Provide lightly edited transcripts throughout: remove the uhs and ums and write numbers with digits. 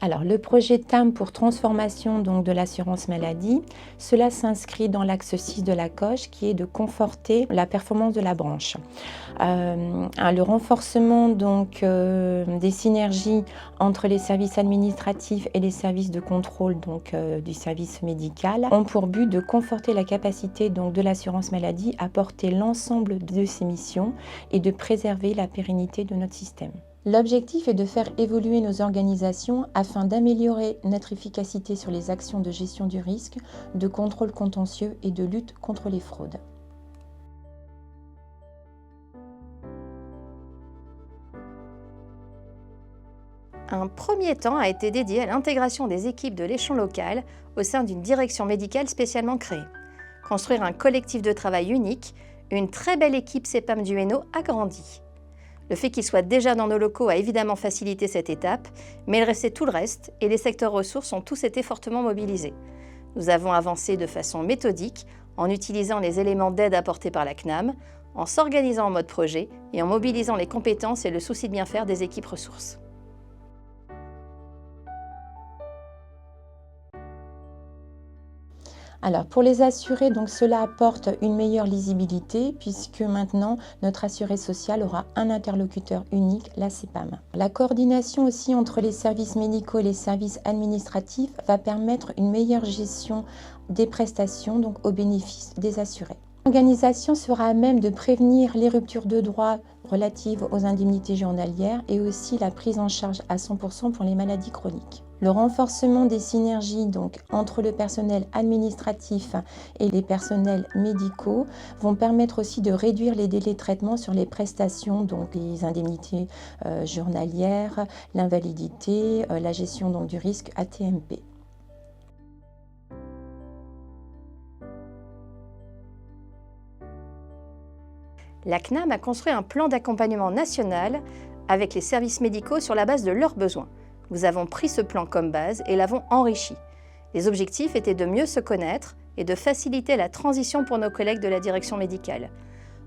Alors, le projet TAM pour transformation donc, de l'assurance maladie, cela s'inscrit dans l'axe 6 de la COG qui est de conforter la performance de la branche. Le renforcement donc, des synergies entre les services administratifs et les services de contrôle donc, du service médical ont pour but de conforter la capacité donc, de l'assurance maladie à porter l'ensemble de ses missions et de préserver la pérennité de notre système. L'objectif est de faire évoluer nos organisations afin d'améliorer notre efficacité sur les actions de gestion du risque, de contrôle contentieux et de lutte contre les fraudes. Un premier temps a été dédié à l'intégration des équipes de l'échelon local au sein d'une direction médicale spécialement créée. Construire un collectif de travail unique, une très belle équipe CEPAM du Hainaut a grandi. Le fait qu'il soit déjà dans nos locaux a évidemment facilité cette étape, mais il restait tout le reste et les secteurs ressources ont tous été fortement mobilisés. Nous avons avancé de façon méthodique en utilisant les éléments d'aide apportés par la CNAM, en s'organisant en mode projet et en mobilisant les compétences et le souci de bien faire des équipes ressources. Alors pour les assurés, donc cela apporte une meilleure lisibilité puisque maintenant notre assuré social aura un interlocuteur unique, la CEPAM. La coordination aussi entre les services médicaux et les services administratifs va permettre une meilleure gestion des prestations donc au bénéfice des assurés. L'organisation sera à même de prévenir les ruptures de droits relatives aux indemnités journalières et aussi la prise en charge à 100% pour les maladies chroniques. Le renforcement des synergies donc, entre le personnel administratif et les personnels médicaux vont permettre aussi de réduire les délais de traitement sur les prestations, donc les indemnités journalières, l'invalidité, la gestion donc, du risque AT-MP. La CNAM a construit un plan d'accompagnement national avec les services médicaux sur la base de leurs besoins. Nous avons pris ce plan comme base et l'avons enrichi. Les objectifs étaient de mieux se connaître et de faciliter la transition pour nos collègues de la direction médicale.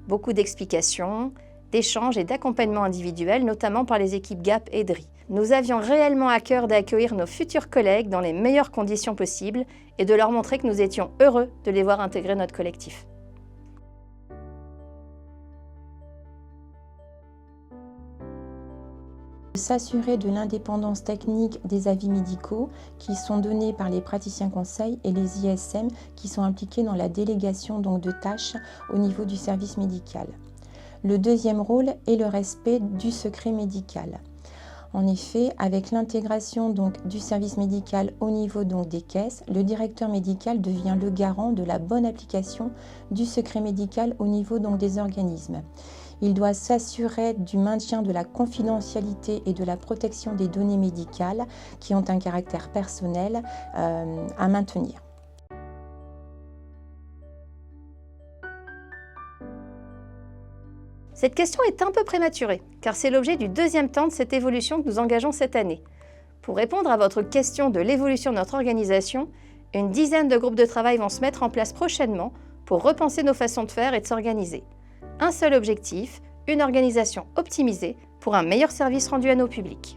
Beaucoup d'explications, d'échanges et d'accompagnement individuel, notamment par les équipes GAP et DRI. Nous avions réellement à cœur d'accueillir nos futurs collègues dans les meilleures conditions possibles et de leur montrer que nous étions heureux de les voir intégrer notre collectif. S'assurer de l'indépendance technique des avis médicaux qui sont donnés par les praticiens conseils et les ISM qui sont impliqués dans la délégation donc, de tâches au niveau du service médical. Le deuxième rôle est le respect du secret médical. En effet, avec l'intégration donc, du service médical au niveau donc, des caisses, le directeur médical devient le garant de la bonne application du secret médical au niveau donc, des organismes. Il doit s'assurer du maintien de la confidentialité et de la protection des données médicales qui ont un caractère personnel à maintenir. Cette question est un peu prématurée, car c'est l'objet du deuxième temps de cette évolution que nous engageons cette année. Pour répondre à votre question de l'évolution de notre organisation, une dizaine de groupes de travail vont se mettre en place prochainement pour repenser nos façons de faire et de s'organiser. Un seul objectif, une organisation optimisée pour un meilleur service rendu à nos publics.